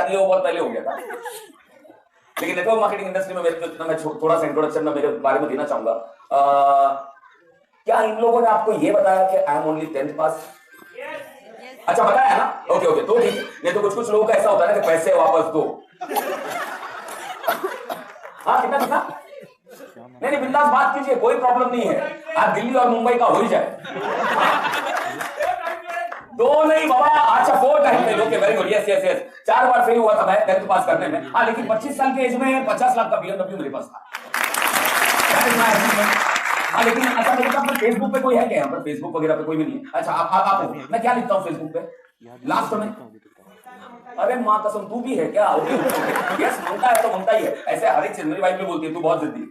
शादी हो बहुत पहले हो गया था। लेकिन नेटवर्क मार्केटिंग इंडस्ट्री में मेरे जितना मैं थोड़ा सा इंट्रोडक्शन में मेरे बारे में देना चाहूंगा। क्या इन लोगों ने आपको ये बताया कि आई एम ओनली 10th पास? अच्छा बताया ना? ओके ओके, तो ठीक है। नहीं तो कुछ कुछ लोगों का ऐसा होता है ना कि पैसे वापस दो। हाँ कितना कितना? नहीं नहीं, बिंदास बात कीजिए, कोई प्रॉब्लम नहीं है। आप दिल्ली और मुंबई का हो ही जाए। दो नहीं बाबा, अच्छा 4 time fail, okay very good, yes yes yes. 4 बार फेल हुआ था मैं 10th पास करने में। हाँ लेकिन 25 साल के एज में 50 लाख का BMW मेरे पास था। हाँ लेकिन अच्छा मेरे पास फेसबुक पे कोई है क्या? यहाँ पर फेसबुक वगैरह पे कोई भी नहीं। अच्छा आप मैं क्या लिखता हूँ फेसबुक पे लास्ट में? अरे माँ कसम, तू भी है क्या? यस, मंगता है तो मंगता ही है। ऐसे हर एक चीज मेरी वाइफ भी बोलती है तू बहुत जिद्दी,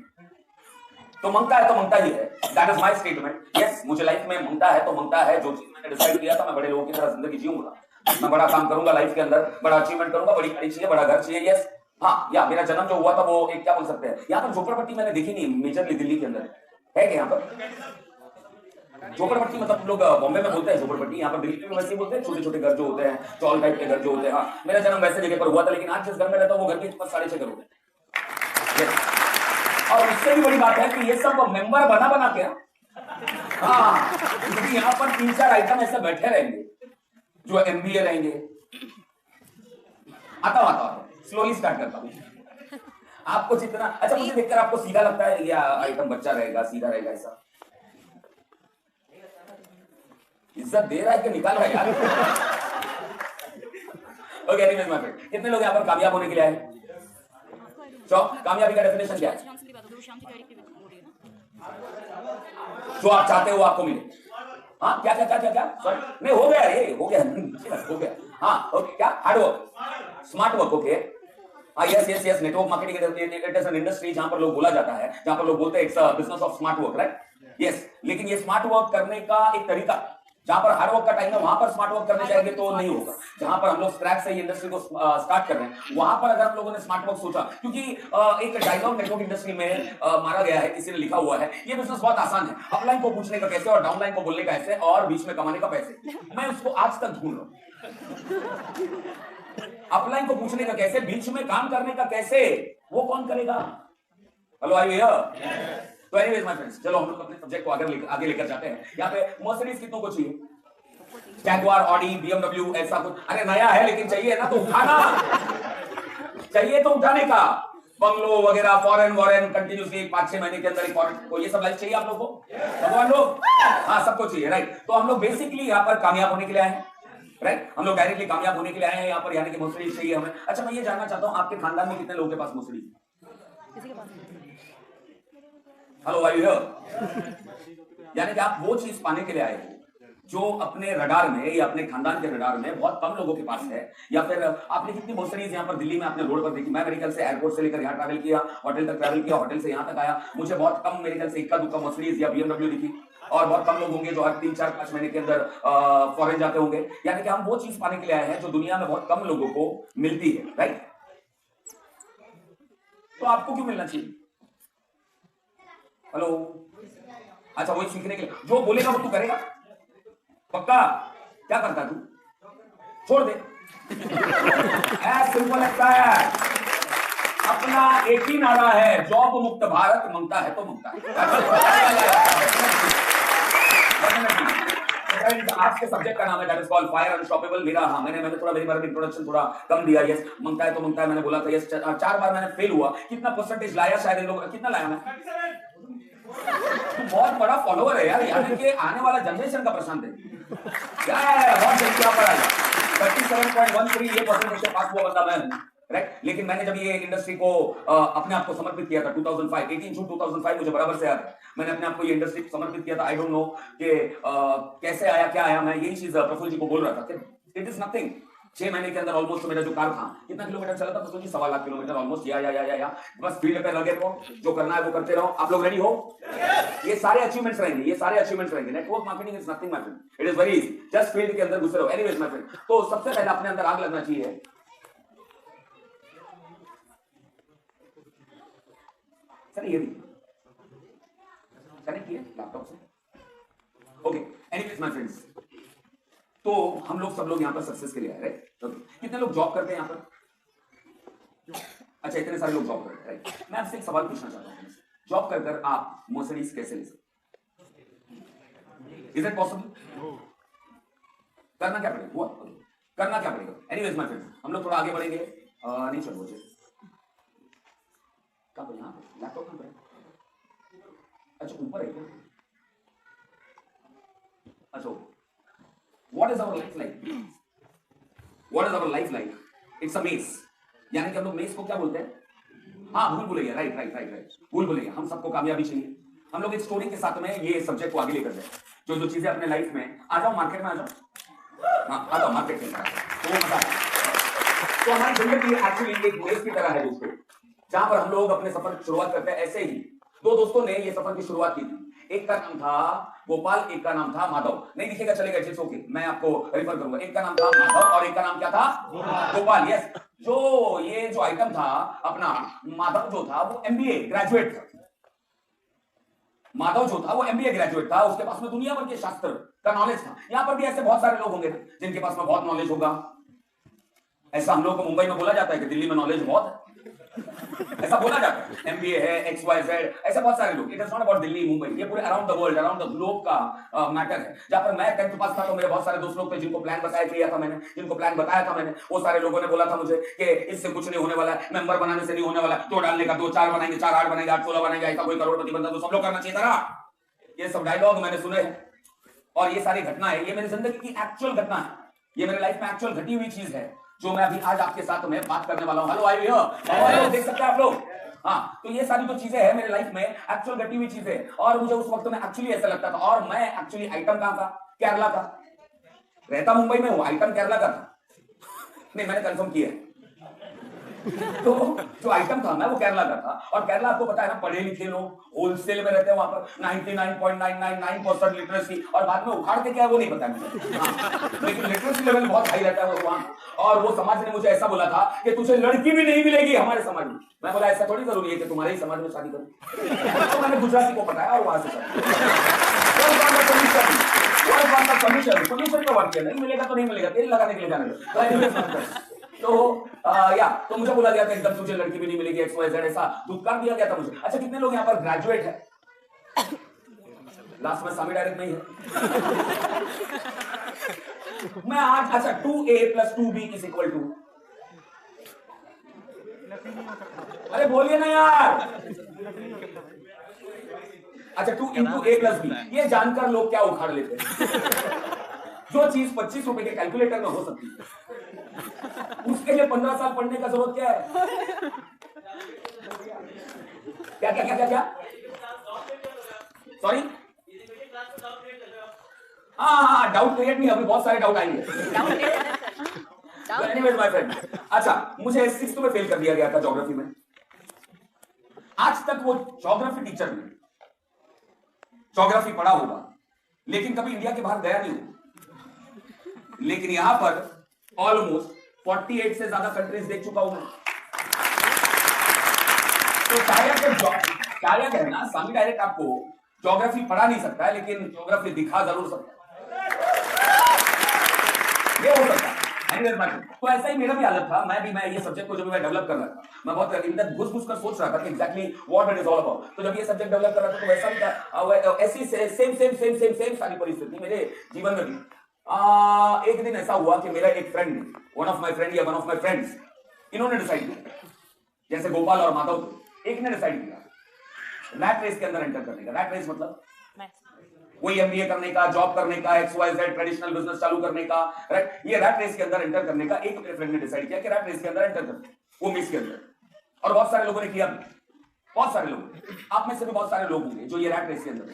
तो मंगता है तो मंगता ही है। That is my statement. Yes, मुझे लाइफ में मंगता है तो मंगता है। जो चीज मैंने डिसाइड किया था, मैं बड़े लोगों की तरह जिंदगी जीऊंगा, मैं बड़ा काम करूंगा लाइफ के अंदर, बड़ा अचीवमेंट करूंगा, बड़ी गाड़ी चाहिए, बड़ा घर चाहिए। यस हाँ, या मेरा जन्म जो हुआ था वो एक क्या बोल सकते हैं, यहाँ पर झोपड़पट्टी मैंने देखी नहीं मेजरली दिल्ली के अंदर है क्या? यहाँ पर झोपड़पट्टी मतलब लोग बॉम्बे में बोलते हैं झोपड़पट्टी, यहाँ पर दिल्ली में वैसे बोलते हैं छोटे छोटे घर जो होते हैं, चौल टाइप के घर जो होते हैं। हाँ मेरा जन्म वैसे जगह पर हुआ था, लेकिन आज जिस घर में रहता हूँ वो घर के 6.5 घर होते हैं। और उससे भी बड़ी बात है कि ये सब मेंबर बना बना के, हाँ क्योंकि यहाँ पर 3-4 आइटम ऐसे बैठे रहेंगे जो MBA रहेंगे। आता स्लोली स्टार्ट करता हूँ। आपको जितना अच्छा मुझे देखकर आपको सीधा लगता है या आइटम बच्चा रहेगा सीधा रहेगा, ऐसा इज्जत दे रहा है कि निकाल रहा है यार? ओके एनीवेज माय फ्रेंड, कितने लोग यहाँ पर कामयाब होने के लिए आए? कामयाबी का डेफिनेशन क्या है? जो आप चाहते हो आपको मिले। हाँ क्या क्या क्या क्या क्या सॉरी नहीं हो गया, ये हो गया हो गया। हाँ ओके, क्या hard work smart work, okay हाँ yes yes yes. Network marketing it is an industry जहां पर लोग बोला जाता है, जहां पर लोग बोलते हैं it's a business of smart work, right? Yes, लेकिन ये स्मार्ट वर्क करने का एक तरीका, जहां पर हार्ड वर्क का टाइम है वहां पर स्मार्ट वर्क करने जाएंगे तो नहीं होगा। जहां पर हम लोग स्क्रैच से इंडस्ट्री को स्टार्ट कर रहे हैं, वहां पर अगर हम लोगों ने स्मार्ट वर्क सोचा, क्योंकि एक डायलॉग नेटवर्क इंडस्ट्री में मारा गया है, किसी ने लिखा हुआ है, ये बिजनेस बहुत आसान है, अपलाइन को पूछने का कैसे और डाउनलाइन को बोलने का कैसे और बीच में कमाने का पैसे। मैं उसको आज तक ढूंढ रहा हूं, अपलाइन को पूछने का कैसे, बीच में काम करने का कैसे, वो कौन करेगा? Hello I hear. तो एनीवेज माय फ्रेंड्स, चलो हम लोग अपने सब्जेक्ट को आगे लेकर जाते हैं। यहाँ पे मर्सिडीज कितनों को चाहिए? जैगुआर, ऑडी, BMW ऐसा कुछ? अरे नया है लेकिन चाहिए ना, तो उठाना चाहिए तो उठाने का। बंगलो वगैरह फॉरेन कंटिन्यूसली 5-6 महीने के अंदर एक फॉरेन को, ये सब लाइफ चाहिए आप लोगों को? भगवान लोग हाँ सबको चाहिए, राइट? तो हम लोग बेसिकली यहाँ पर कामयाब होने के लिए आए हैं, राइट? हम लोग डायरेक्टली कामयाब होने के लिए आए हैं यहाँ पर, यानी कि मर्सिडीज चाहिए हमें। अच्छा मैं ये जानना चाहता हूँ आपके खानदान में कितने लोगों के पास Mercedes? Hello are you here? यानी कि आप वो चीज पाने के लिए आए हो जो अपने रडार में या अपने खानदान के रडार में बहुत कम लोगों के पास है। या फिर आपने कितनी मर्सिडीज यहाँ पर दिल्ली में आपने रोड पर देखी? मैं मेरे ख्याल से एयरपोर्ट से लेकर यहाँ ट्रैवल किया, होटल तक ट्रैवल किया, होटल से यहाँ तक आया, मुझे बहुत कम मेरे ख्याल से इक्का दुक्का मर्सिडीज या BMW दिखी। और बहुत कम लोग होंगे जो हर 3-4-5 महीने के अंदर फॉरेन जाते होंगे। यानी कि हम वो चीज पाने के लिए आए हैं जो दुनिया में बहुत कम लोगों को मिलती है, राइट? तो आपको क्यों मिलना चाहिए? हेलो, अच्छा वही सीखने के लिए, जो बोलेगा वो तू करेगा पक्का? क्या करता तू? छोड़ दे। सिंपल लगता है। अपना एक ही नारा है, जॉब मुक्त भारत, मंगता है तो मंगता है। आज के सब्जेक्ट का नाम है that is called fire unstoppable. मेरा हाँ मैंने थोड़ा मेरी बार इंट्रोडक्शन थोड़ा कम दिया। यस मंगता है तो मंगता है, मैंने बोला था। यस 4 बार मैंने फेल हुआ। कितना परसेंटेज लाया शायद इन लोग? कितना लाया मैं? बहुत बड़ा फॉलोअर है यार, यानी कि आने वाला जनरेशन का प्रशांत है क्या है? बहुत जल्दी यहाँ पर आया 37.13 ये परसेंटेज से पास हुआ बंदा मैं हूँ, राइट? लेकिन मैंने जब ये इंडस्ट्री को अपने आप को समर्पित किया था 2005, 18 जून 2005 मुझे बराबर से याद है, मैंने अपने आप को ये इंडस्ट्री को समर्पित किया था। आई डोंट नो कि कैसे आया क्या आया। मैं यही चीज प्रफुल्ल जी को बोल रहा था कि इट इज नथिंग। 6 महीने के अंदर ऑलमोस्ट मेरा जो कार था, कितना किलोमीटर चला था प्रफुल्ल जी? 1.25 लाख किलोमीटर ऑलमोस्ट। या बस फील्ड पे लगे रहो, जो करना है वो करते रहो। आप लोग रेडी हो? ये सारे अचीवमेंट्स रहेंगे, ये सारे अचीवमेंट्स रहेंगे। Network marketing is nothing my friend, it is very easy. Just field के अंदर घुसे रहो। एनीवेज माय फ्रेंड, तो सबसे पहले अपने अंदर आग लगना चाहिए। सर ये कनेक्ट किया लैपटॉप से। ओके एनीवेज माय फ्रेंड्स, तो हम लोग सब लोग यहाँ पर सक्सेस के लिए आए, राइट? कितने लोग जॉब करते हैं यहाँ पर? अच्छा, इतने सारे लोग जॉब करते हैं, राइट? मैं आपसे एक सवाल पूछना चाहता हूँ, जॉब कर कर आप मर्सिडीज कैसे ले सकते? Is it possible? करना क्या पड़ेगा? हुआ करना क्या पड़ेगा? एनीवेज माय फ्रेंड, हम लोग थोड़ा आगे बढ़ेंगे। नहीं चलो मुझे क्या बोलना, लैपटॉप में अच्छा ऊपर है क्या? अच्छा, what is our life like? What is our life like? It's a maze, यानी कि हम लोग मेज को क्या बोलते हैं? हाँ, भूल Bhulaiyaa, right right right right, भूल भुलैया। हम सबको कामयाबी चाहिए, हम लोग एक स्टोरी के साथ में ये सब्जेक्ट को आगे लेकर जाए, जो जो चीजें अपने लाइफ में। आ जाओ मार्केट में, आ जाओ। हाँ, आ जाओ मार्केट में, तो वो मजा है। तो हमारी जिंदगी एक्चुअली एक मेज की तरह है दोस्तों, जहां पर हम लोग अपने सफर की शुरुआत करते हैं। ऐसे ही दो दोस्तों ने ये सफर की शुरुआत की थी, एक का नाम था गोपाल, एक का नाम था माधव। नहीं दिखेगा चलेगा, इट्स ओके, मैं आपको रेफर करूंगा। एक का नाम था माधव और एक का नाम क्या था? गोपाल। यस, जो ये जो आइटम था अपना, माधव जो था वो एमबीए ग्रेजुएट था। माधव जो था वो एमबीए ग्रेजुएट था, उसके पास में दुनिया भर के शास्त्र का नॉलेज था। यहां पर भी ऐसे बहुत सारे लोग होंगे जिनके पास में बहुत नॉलेज होगा। ऐसा हम लोग को मुंबई में बोला जाता है कि दिल्ली में नॉलेज बहुत है, ऐसा बोला जाता है। एमबीए है, एक्स वाई जेड, ऐसे बहुत सारे लोग। It is not about Delhi Mumbai, ये पूरे around the world, around the globe का मैटर है। जहां पर मैं 10th पास था तो मेरे बहुत सारे दोस्त लोग थे जिनको प्लान बताया था मैंने, जिनको प्लान बताया था मैंने। वो सारे लोगों ने बोला था मुझे कि इससे कुछ नहीं होने वाला है, मेंबर बनाने से नहीं होने वाला, 2 डालने का 2, 4 बनाएंगे, 4 8 बनाएंगे, 8 16 बनाएंगे, ऐसा कोई करोड़पति बनता तो सब लोग करना चाहिए था ना। ये सब डायलॉग मैंने सुने हैं और ये सारी घटना है, ये मेरी जिंदगी की एक्चुअल घटना है, ये मेरे लाइफ में एक्चुअल घटी हुई चीज है जो मैं अभी आज आपके साथ में बात करने वाला हूं। हेलो, आई हियर, देख सकते हैं आप लोग? हाँ, तो ये सारी जो चीजें हैं मेरे लाइफ में एक्चुअल घटी हुई चीजें, और मुझे उस वक्त में एक्चुअली ऐसा लगता था। और मैं एक्चुअली आइटम कहां था? केरला का। रहता मुंबई में हूं, आइटम केरला का था। नहीं, मैंने कंफर्म किया है। तो जो आइटम था मैं वो केरला का था, और केरला आपको पता है ना, पढ़े लिखे लोग होलसेल में रहते हैं वहां पर, 99.999% लिटरेसी, और बाद में उखाड़ के क्या है वो नहीं पता मुझे। हाँ, लेकिन लिटरेसी लेवल बहुत हाई रहता है वहां। और वो समाज ने मुझे ऐसा बोला था कि तुझे लड़की भी नहीं मिलेगी हमारे समाज में। मैं बोला ऐसा थोड़ी जरूरी है कि तुम्हारे ही समाज में शादी करूं। तो मैंने गुजराती को बताया और वहां से सोल्यूशन का वर्क किया। नहीं मिलेगा तो नहीं मिलेगा, तेल लगाने के लिए जाने तो मुझे बोला गया था एकदम तुझे लड़की भी नहीं मिलेगी, एक्स वाई जेड, ऐसा धुतकार दिया गया था मुझे। अच्छा, कितने लोग यहाँ पर ग्रेजुएट है? लास्ट में सामी डायरेक्ट नहीं है। मैं आज, अच्छा 2a + 2b = अरे बोलिए ना यार। अच्छा, 2 × a + b, ये जानकर लोग क्या उखाड़ लेते हैं। जो चीज 25 रुपए के कैलकुलेटर में हो सकती है, उसके लिए 15 साल पढ़ने का जरूरत क्या है? क्या क्या क्या क्या क्या? सॉरी, हाँ, डाउट क्रिएट नहीं, अभी बहुत सारे डाउट आएंगे। एनीवेज माय फ्रेंड, अच्छा मुझे 6th में फेल कर दिया गया था ज्योग्राफी में। आज तक वो ज्योग्राफी टीचर ने ज्योग्राफी पढ़ा होगा लेकिन कभी इंडिया के बाहर गया नहीं होगा। लेकिन यहां पर ऑलमोस्ट 48 से ज्यादा कंट्रीज देख चुका हूं मैं। तो शायद है ना, सामी डायरेक्ट आपको ज्योग्राफी पढ़ा नहीं सकता है लेकिन ज्योग्राफी दिखा जरूर सकता है, ये हो सकता है। तो ऐसा ही मेरा भी हालत था। मैं ये सब्जेक्ट को जब मैं डेवलप कर रहा था, मैं बहुत अंदर घुस कर सोच रहा था कि exactly what it is all about. तो जब ये सब्जेक्ट डेवलप कर रहा था तो वैसा भी था, ऐसी सेम सारी परिस्थिति मेरे जीवन में भी। एक दिन ऐसा हुआ कि मेरा एक friend, one of my friends, इन्होंने डिसाइड किया, जैसे गोपाल और माधव थे, एक ने डिसाइड किया रैट रेस के अंदर एंटर करने का। रैट रेस मतलब वही एमबीए करने का, जॉब करने का, XYZ ट्रेडिशनल बिजनेस चालू करने का, राइट। ये रैट रेस के अंदर एंटर करने का एक मेरे फ्रेंड ने डिसाइड किया कि रैट रेस के अंदर एंटर करना, वो मिस के अंदर। और बहुत सारे लोगों ने किया भी, बहुत सारे लोग, आप में से भी बहुत सारे लोग होंगे जो ये रैट रेस के अंदर।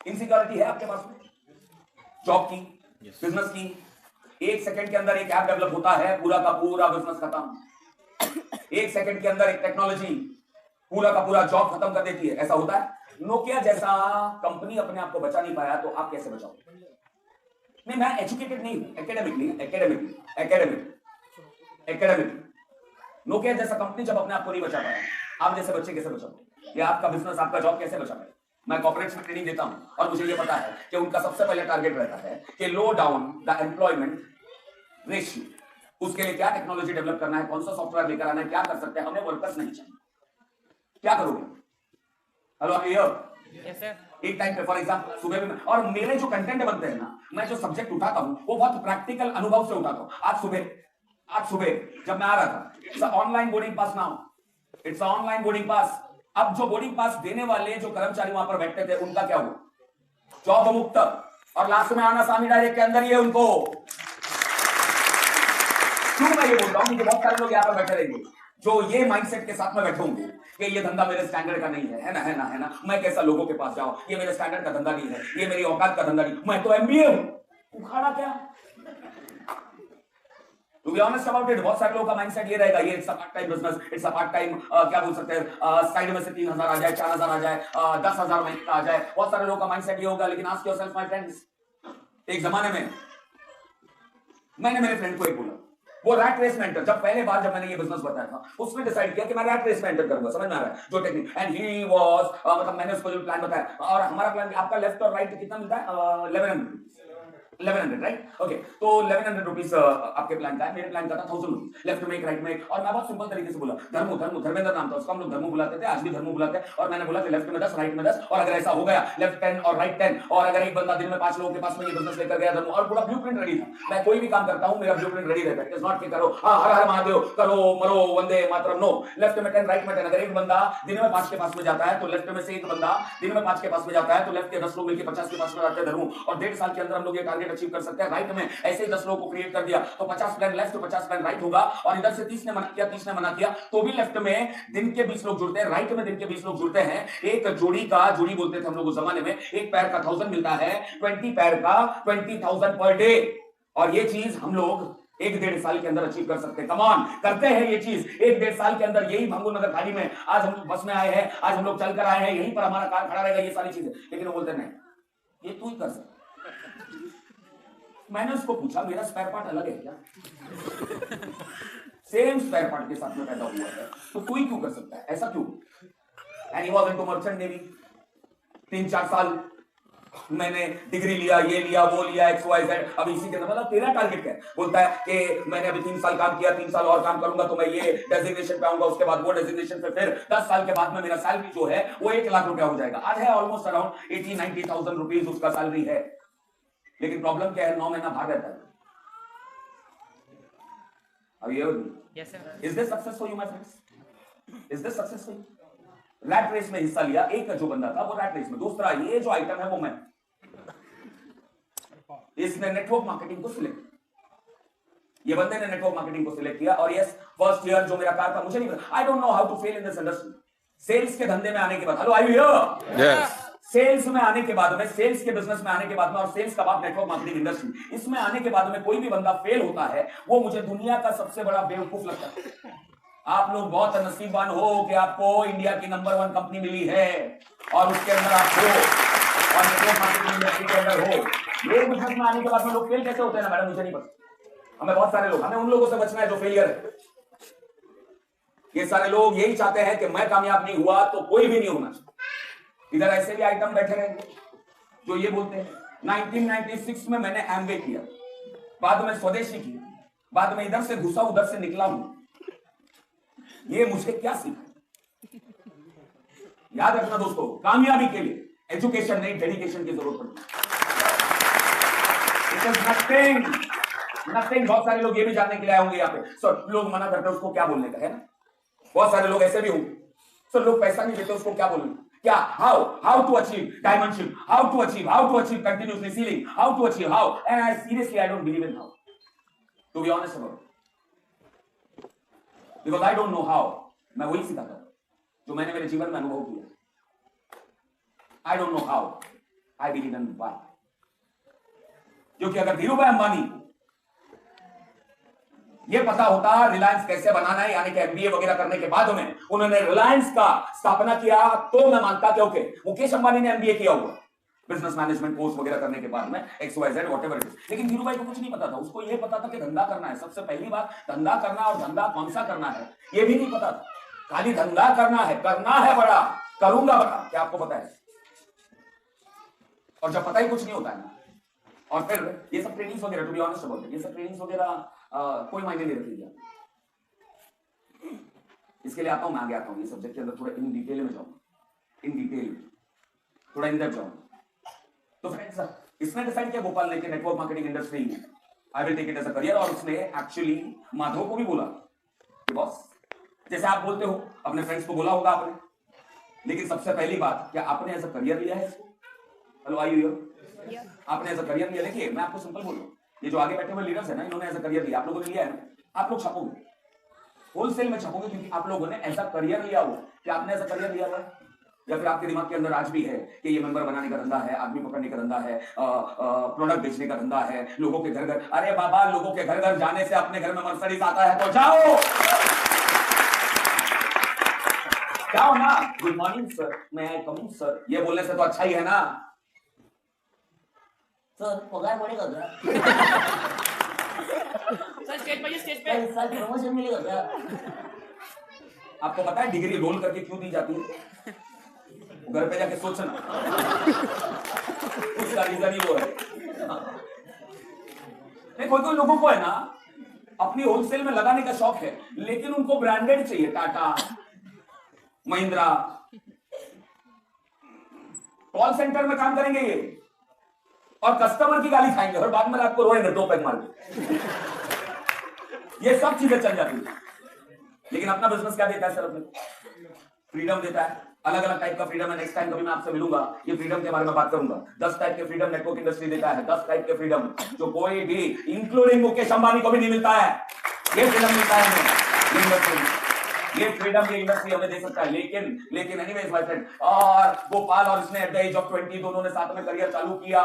इनसिक्योरिटी है आपके पास में जॉब की, बिजनेस की। 1 सेकंड के अंदर एक ऐप डेवलप होता है, पूरा का पूरा बिजनेस खत्म। 1 सेकंड के अंदर एक टेक्नोलॉजी पूरा का पूरा जॉब खत्म कर देती है, ऐसा होता है। नोकिया जैसा कंपनी अपने आप को बचा नहीं पाया तो आप कैसे बचाओगे? नहीं, मैं एजुकेटेड नहीं हूं, एकेडमिक। नोकिया जैसा कंपनी जब अपने आप को नहीं बचा पाया, आप जैसे बच्चे कैसे बचाओगे? या आपका बिजनेस, आपका जॉब कैसे बचा पाए? मैं कॉर्पोरेट्स में ट्रेनिंग देता हूं और मुझे ये पता है कि उनका सबसे पहले टारगेट रहता है कि लो डाउन द एम्प्लॉयमेंट रेशियो। उसके लिए क्या टेक्नोलॉजी डेवलप करना है, कौन सा सॉफ्टवेयर लेकर आना है, क्या कर सकते हैं, हमें वर्कर्स नहीं चाहिए। क्या करोगे? हेलो आप एक टाइम पे फॉर एग्जाम्पल सुबह में, और मेरे जो कंटेंट बनते हैं ना, मैं जो सब्जेक्ट उठाता हूं वो बहुत प्रैक्टिकल अनुभव से उठाता हूं। आज सुबह जब मैं आ रहा था, it's online boarding pass now, it's online boarding pass. अब जो बोर्डिंग पास देने वाले जो कर्मचारी वहां पर बैठते थे, उनका क्या हुआ? जॉब मुक्त, और लास्ट में आना सामी डायरेक्ट के अंदर ही है उनको। क्यों मैं ये बोल रहा हूं? क्योंकि बहुत सारे लोग यहां पर बैठे रहेंगे जो ये माइंडसेट के साथ में बैठे होंगे कि ये धंधा मेरे स्टैंडर्ड का नहीं है, है ना, मैं कैसा लोगों के पास जाऊं, ये मेरे स्टैंडर्ड का धंधा नहीं है, ये मेरी औकात का धंधा नहीं, मैं तो एमबीए हूं, उखाड़ा क्या? To be honest about it, बहुत सारे लोगों का माइंडसेट ये रहेगा, ये it's a part time business, it's a part time, क्या बोल सकते हैं, साइड में से 3,000 आ जाए, 4,000 आ जाए, 10,000 महीने का आ जाए। बहुत सारे लोगों का माइंडसेट ये होगा। लेकिन आस्क योरसेल्फ माय फ्रेंड्स, एक जमाने में मैंने मेरे फ्रेंड को एक बोला, वो रैट रेस में एंटर, जब पहले बार जब मैंने ये बिजनेस बताया था, उसने डिसाइड किया कि मैं रैट रेस में एंटर करूंगा। समझ में आ रहा है जो टेक्निक, एंड ही वाज, मतलब मैंने उसको जो प्लान बताया, और हमारा प्लान, आपका लेफ्ट और राइट कितना मिलता है? 1100, राइट? ओके, तो 1100 रुपीज आपके प्लान का है, मेरे प्लान का था 1000 रुपीज। लेफ्ट में एक, राइट में एक, और मैं बहुत सिंपल तरीके से बोला, धर्मेंद्र नाम था उसका, हम लोग धर्मू बुलाते थे, आज भी धर्मू बुलाते हैं। और मैंने बोला कि लेफ्ट में 10, राइट में 10, और अगर ऐसा हो गया लेफ्ट 10 और राइट 10, और अगर एक बंदा दिन में 5 लोगों के पास में ये बिजनेस लेकर गया धर्मू, और पूरा ब्लूप्रिंट रेडी था। मैं कोई भी काम करता हूं, मेरा ब्लूप्रिंट रेडी रहता है। इट्स नॉट कि करो हर हर महादेव, करो मरो वंदे मातरम, नो। लेफ्ट में 10, राइट में 10। अगर एक बंदा दिन में 5 के पास में जाता है, तो लेफ्ट में से एक बंदा दिन में 5 के पास में जाता है, तो लेफ्ट के 10 लोग मिलकर 50 के पास में जाते हैं धर्मू, और 1.5 साल के अंदर हम लोग ये टारगेट अचीव कर सकते हैं। राइट में ऐसे ही 10 लोगों को क्रिएट कर दिया, तो 50 प्लान लेफ्ट, 50 प्लान राइट होगा, और इधर से 30 ने मना किया, 30 ने मना किया, तो भी लेफ्ट में दिन के 20 लोग जुड़ते हैं, राइट में दिन के 20 लोग जुड़ते हैं। एक जोड़ी का, जोड़ी बोलते थे हम लोग उस जमाने में, एक पैर का 1000 मिलता है, 20 पैर का 20,000 पर डे। और ये चीज हम लोग 1-1.5 साल के अंदर अचीव कर सकते हैं। कम ऑन, करते हैं ये चीज 1-1.5 साल के अंदर। यही भांगुर नगर खाड़ी में आज हम लोग बस में आए हैं, आज हम लोग चलकर आए हैं, यहीं पर हमारा कार खड़ा रहेगा, ये सारी चीजें। लेकिन वो बोलते नहीं, ये तू ही कर सकता। मैंने उसको पूछा, मेरा स्पेयर पार्ट अलग है क्या? सेम स्पेयर पार्ट के साथ में पैदा हुआ है, तो तू ही क्यों कर सकता है? ऐसा क्यों? And he was into merchant navy. 3-4 साल मैंने डिग्री लिया, ये लिया, वो लिया, XYZ। अब इसी के अंदर, मतलब तेरा टारगेट क्या है? बोलता है कि मैंने अभी 3 साल काम किया, 3 साल और काम करूंगा तो मैं ये डेजिग्नेशन पे आऊंगा, उसके बाद वो डेजिग्नेशन पे, फिर 10 साल के बाद में मेरा सैलरी जो है वो 1 लाख रुपया हो जाएगा। आज है ऑलमोस्ट अराउंड 80-90,000 रुपीज उसका सैलरी है। लेकिन प्रॉब्लम क्या है? 9 महीना बाहर रहता है। अब ये is this success for you my friends? Is this success for you? Rat race में हिस्सा लिया, एक जो बंदा था वो रैट रेस में, दूसरा ये जो आइटम है वो मैं, इसने नेटवर्क मार्केटिंग को सिलेक्ट, ये बंदे ने नेटवर्क मार्केटिंग को सिलेक्ट किया। और यस, फर्स्ट ईयर जो मेरा कार था, मुझे नहीं पता, I don't know how to fail in this industry. Sales के धंधे में आने के बाद, hello are you here? Yes. Sales में आने के बाद में, सेल्स के बिजनेस में आने के बाद में, और सेल्स का बात नेटवर्क मार्केटिंग इंडस्ट्री, इसमें आने के बाद में कोई भी बंदा फेल होता है, वो मुझे दुनिया का सबसे बड़ा बेवकूफ लगता है। आप लोग बहुत नसीबवान हो कि आपको इंडिया की नंबर 1 कंपनी मिली है, और उसके अंदर आप हो, और नेटवर्क मार्केटिंग इंडस्ट्री के अंदर हो। ये बिजनेस में आने के बाद में लोग फेल कैसे होते हैं ना मैडम, मुझे नहीं पता। हमें बहुत सारे लोग, हमें उन लोगों से बचना है जो फेलियर है। ये सारे लोग यही चाहते हैं कि मैं कामयाब नहीं हुआ तो कोई भी नहीं होना चाहिए। इधर ऐसे भी आइटम बैठे रहेंगे जो ये बोलते हैं 1996 में मैंने एमबे किया, बाद में स्वदेशी किया, बाद में इधर से घुसा उधर से निकला हूं। ये मुझे क्या सीखा? याद रखना दोस्तों, कामयाबी के लिए एजुकेशन नहीं, डेडिकेशन की जरूरत पड़ती है। नथिंग। बहुत सारे लोग ये भी जानने के लिए आए होंगे यहाँ पे, सर लोग मना करते हैं उसको क्या बोलने का, है ना? बहुत सारे लोग ऐसे भी होंगे, सर लोग पैसा नहीं देते उसको क्या बोलने, क्या, how to achieve diamondship, how to achieve continuously ceiling, how to achieve, how, and I seriously I don't believe in how, to be honest about it, because I don't know how। मैं वही सिखाता हूं जो मैंने मेरे जीवन में अनुभव किया। I don't know how, I believe in why। क्योंकि अगर धीरूभाई अंबानी ये पता होता रिलायंस कैसे बनाना है, यानी कि एमबीए वगैरह करने के बाद में उन्होंने रिलायंस का स्थापना किया, तो मैं मानता कि ओके, मुकेश अंबानी ने एमबीए किया हुआ, बिजनेस मैनेजमेंट कोर्स वगैरह करने के बाद में XYZ व्हाटएवर इट इज। लेकिन धीरूभाई को कुछ नहीं पता था, उसको ये पता था कि धंधा करना है। सबसे पहली बात, धंधा करना, और धंधा कौन सा करना है ये भी नहीं पता था। खाली धंधा करना है बड़ा, करूंगा बड़ा, क्या आपको पता है? और जब पता ही कुछ नहीं होता है ना, और फिर ये सब ट्रेनिंग्स वगैरह, to be honest about it, ये सब ट्रेनिंग्स वगैरह कोई मायने नहीं रखेगी। इसके लिए आता हूं मैं, आगे आता हूं, ये सब्जेक्ट के अंदर थोड़ा इन डिटेल में जाऊंगा, इन डिटेल थोड़ा इन डेप्थ जाऊंगा। तो फ्रेंड्स, इसने डिसाइड किया गोपाल ने कि network marketing industry I will take it as a career, और उसने एक्चुअली माधव को भी बोला कि बॉस, जैसे आप बोलते हो अपने फ्रेंड्स को बोला होगा आपने, लेकिन सबसे पहली बात, क्या आपने एज अ करियर लिया है इसको? Hello, I you here? आपने एज अ करियर लिया? देखिए मैं आपको सिंपल बोल रहा हूं, ये जो आगे बैठे हुए लीडर्स है ना, इन्होंने एज अ करियर लिया, आप लोगों ने लिया है ना? आप लोग छपोगे, होलसेल में छपोगे, क्योंकि आप लोगों ने ऐसा करियर लिया हुआ। क्या आपने ऐसा करियर लिया हुआ है? या फिर आपके दिमाग के अंदर आज भी है कि ये मेंबर बनाने का धंधा है, आदमी पकड़ने का धंधा है, प्रोडक्ट बेचने का धंधा है, लोगों के घर घर, अरे बाबा, लोगों के घर घर जाने से अपने घर में मर्सिडीज आता है तो जाओ जाओ ना। गुड मॉर्निंग सर, मैं आई कम इन सर, ये बोलने से तो अच्छा ही है ना। सर पगार बढ़ेगा क्या? सर स्टेज पे सर प्रमोशन मिलेगा क्या? आपको पता है डिग्री रोल करके क्यों दी जाती है? घर पे जाके सोचना, उसका रीजन ही वो है। नहीं, कोई कोई लोगों को है ना अपनी होलसेल में लगाने का शौक है, लेकिन उनको ब्रांडेड चाहिए, टाटा, महिंद्रा। कॉल सेंटर में काम करेंगे ये, और कस्टमर की गाली खाएंगे, और बाद में रात को रोएंगे 2 पैक मार के। ये सब चीजें चल जाती है, लेकिन अपना बिजनेस क्या देता है सर? अपने फ्रीडम देता है, अलग अलग टाइप का फ्रीडम है। नेक्स्ट टाइम कभी मैं आपसे मिलूंगा, ये फ्रीडम के बारे में बात करूंगा। 10 टाइप के फ्रीडम नेटवर्क इंडस्ट्री देता है, 10 टाइप के फ्रीडम जो कोई भी इंक्लूडिंग मुकेश अंबानी को भी नहीं मिलता है। ये फ्रीडम मिलता है हमें, ये फ्रीडम ये इंडस्ट्री हमें दे सकता है। लेकिन एनीवेज माय फ्रेंड, और गोपाल और इसने एट द एज ऑफ 20 दोनों ने साथ में करियर चालू किया।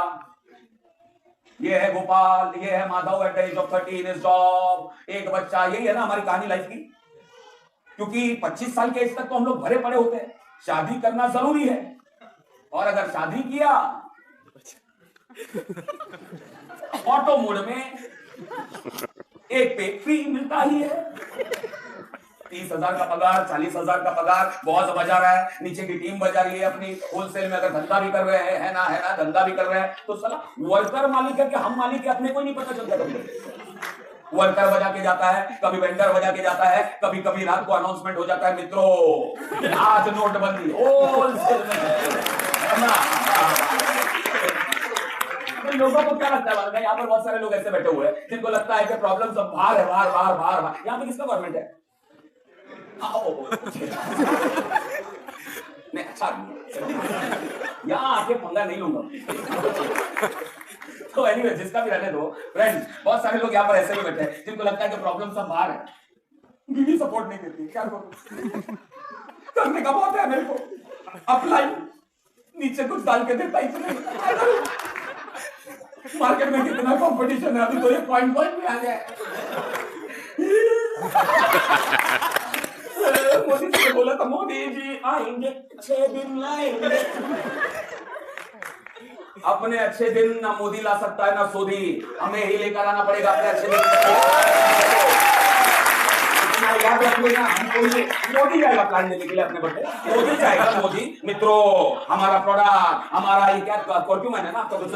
ये है गोपाल, ये है Madhav at the age of 30 in his job, एक बच्चा। यही है ना हमारी कहानी लाइफ की, क्योंकि 25 साल के एज तक तो हम लोग भरे पड़े होते हैं, शादी करना जरूरी है, और अगर शादी किया ऑटो मोड में एक पे फ्री मिलता ही है। 30,000 का पगार, 40,000 का पगार, बहुत बजा रहा है, नीचे की टीम बजा रही है अपनी। होलसेल में अगर धंधा भी कर रहे हैं, है ना धंधा भी कर रहे हैं, तो साला वर्कर मालिक है कि हम मालिक है, अपने को ही नहीं पता चलता। कभी वर्कर बजा के जाता है, कभी वेंडर बजा के जाता है, कभी कभी रात को अनाउंसमेंट हो जाता है, मित्रों आज नोटबंदी होलसेल में। लोगों को क्या लगता है? यहाँ पर बहुत सारे लोग ऐसे बैठे हुए हैं जिनको लगता है कि प्रॉब्लम सब बाहर है, बाहर। यहाँ पे किसका गवर्नमेंट है? नहीं, अच्छा यहाँ आके पंगा नहीं लूंगा। तो एनीवे, जिसका भी रहने दो फ्रेंड्स, बहुत सारे लोग यहाँ पर ऐसे भी बैठे हैं जिनको लगता है कि प्रॉब्लम सब बाहर है, बीवी सपोर्ट नहीं करती, क्या करूं? करने का बहुत है मेरे को, अपलाइन नीचे कुछ डाल के देता ही। मार्केट में कितना कंपटीशन है, अभी तो ये पॉइंट में आ गया। मोदी जी ने बोला था, मोदी जी आएंगे 6 दिन लाएंगे। अपने अच्छे दिन ना मोदी ला सकता है ना सोदी, हमें ही लेकर आना पड़ेगा अपने अच्छे दिन। याद रखिए ना, मोदी जाएगा प्लान देने के लिए अपने बर्थडे, मोदी जाएगा, मोदी। मित्रों, हमारा प्रोडक्ट, हमारा ये क्या परफ्यूम है ना, तो कुछ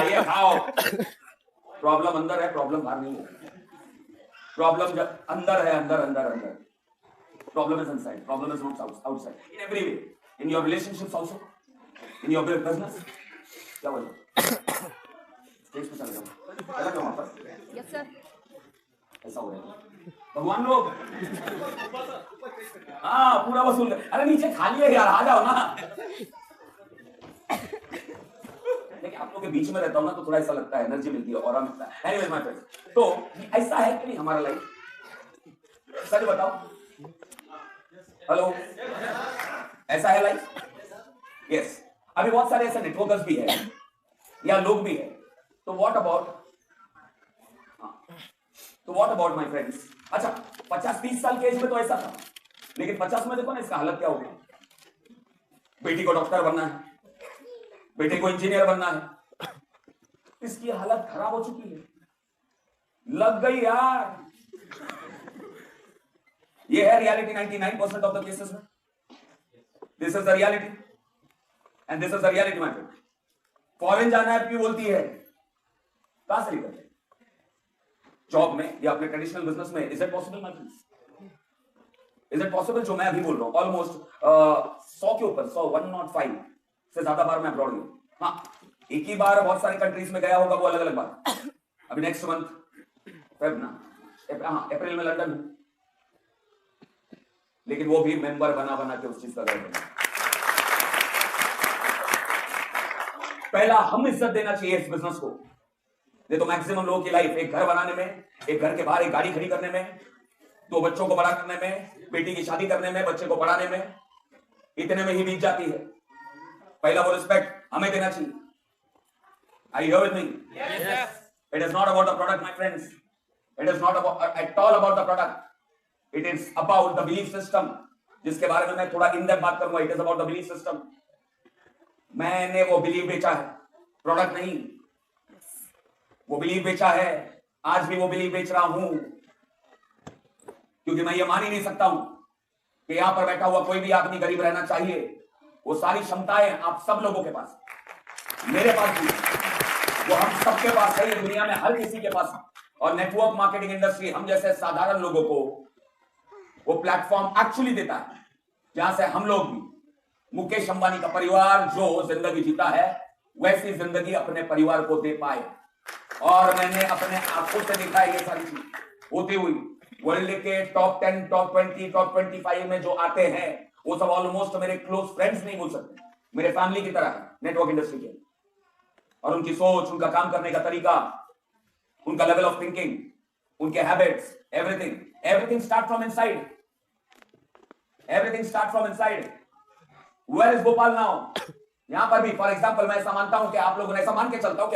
ये खाओ। प्रॉब्लम अंदर है, प्रॉब्लम बाहर नहीं है। प्रॉब्लम जब अंदर है, अंदर problem is inside, problem is not outside, in every way, in your relationships also, in your business. क्या बोल स्टेज पे चले जाओ, अलग वहां पर। यस सर, ऐसा हो रहा है भगवान लोग। हाँ, पूरा वसूल। अरे नीचे खाली है यार, आ जाओ ना। देखिए, आप लोग के बीच में रहता हूं ना, तो थोड़ा ऐसा लगता है, एनर्जी मिलती है, और मिलता है। एनीवेज माय फ्रेंड्स, तो ऐसा है कि नहीं हमारा लाइफ? सच बताओ, हेलो, ऐसा है लाइफ? यस। अभी बहुत सारे ऐसे नेटवर्कर्स भी है या लोग भी है, तो व्हाट अबाउट माय फ्रेंड्स? अच्छा, 50-30 साल के एज में तो ऐसा था, लेकिन 50 में देखो ना इसका हालत क्या हो गया। बेटी को डॉक्टर बनना है, बेटे को इंजीनियर बनना है, इसकी हालत खराब हो चुकी है, लग गई यार। ये है रियलिटी 99% ऑफ द केसेस में। This is the reality, and this is the reality my friend. Foreign जाना है क्यों बोलती है? कहां से निकलते? जॉब में या अपने ट्रेडिशनल बिजनेस में? Is it possible my friends? Is it possible जो मैं अभी बोल रहा हूं? ऑलमोस्ट 100 के ऊपर 105 से ज्यादा बार मैं अब्रॉड गया। हाँ, एक ही बार बहुत सारी कंट्रीज में गया होगा, वो अलग अलग बात। अभी नेक्स्ट मंथ अप्रैल में लंदन हूं, लेकिन वो भी मेंबर बना बना के उस चीज का गर्व है। पहला हम इज्जत देना चाहिए इस बिजनेस को। ये तो मैक्सिमम लोगों की लाइफ एक घर बनाने में, एक घर के बाहर एक गाड़ी खड़ी करने में, 2 बच्चों को बड़ा करने में, बेटी की शादी करने में, बच्चे को पढ़ाने में, इतने में ही बीत जाती है। पहला वो रिस्पेक्ट हमें देना चाहिए। Are you here with me? Yes. It is not about the product, my friends. It is not about at all about the product. It is about the belief system, जिसके बारे में मैं थोड़ा इन डेप्थ बात करूंगा। It is about the belief system. मैंने वो believe बेचा है, प्रोडक्ट नहीं। वो बिलीव बेचा है, आज भी वो बिलीव बेच रहा हूं, क्योंकि मैं ये मान ही नहीं सकता हूं कि यहां पर बैठा हुआ कोई भी आदमी गरीब रहना चाहिए। वो सारी क्षमताएं आप सब लोगों के पास, मेरे पास भी, वो हम सबके पास है, ये दुनिया में हर किसी के पास है। और नेटवर्क मार्केटिंग इंडस्ट्री हम जैसे साधारण लोगों को वो प्लेटफॉर्म एक्चुअली देता है, जहां से हम लोग भी, मुकेश अंबानी का परिवार जो जिंदगी जीता है, वैसी जिंदगी अपने परिवार को दे पाए। और मैंने अपने आंखों से देखा है ये सारी चीज होती हुई। वर्ल्ड के टॉप 10, टॉप 20, टॉप 25 में जो आते हैं, वो सब ऑलमोस्ट मेरे क्लोज फ्रेंड्स नहीं बोल सकते, मेरे फैमिली की तरह है नेटवर्क इंडस्ट्री के। और उनकी सोच, उनका काम करने का तरीका, उनका लेवल ऑफ थिंकिंग, उनके habits, everything start from inside. Everything start from inside. Where is Gopal now? यहां पर भी फॉर एग्जांपल मैं ऐसा मानता हूं कि आप लोगों ने, ऐसा मान के चलता हूं कि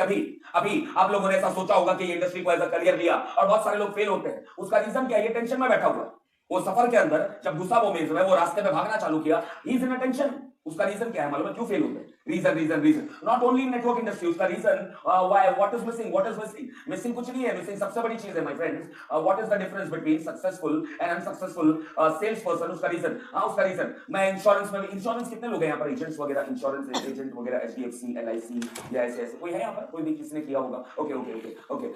अभी आप लोगों ने ऐसा सोचा होगा कि ये इंडस्ट्री को एज अ करियर लिया, और बहुत सारे लोग फेल होते हैं। उसका रीजन क्या है? ये टेंशन में बैठा हुआ है। वो सफर के अंदर जब घुसा वो मेज में, वो रास्ते में भागना चालू किया, he is in a tension. उसका रीजन क्या है मालूम है? क्यों फेल होते हैं? Reason not only in network industry. उसका reason why, what is missing? Missing कुछ नहीं है, मिसिंग सबसे बड़ी चीज है my friends. What is the difference between successful and unsuccessful sales person? उसका रीजन मैं इंश्योरेंस में, इंश्योरेंस कितने लोग हैं यहाँ पर, एजेंट्स वगैरह, इंश्योरेंस एजेंट वगैरह, एचडीएफसी, एलआईसी या ऐसे कोई है यहाँ पर? कोई भी किसने किया होगा? ओके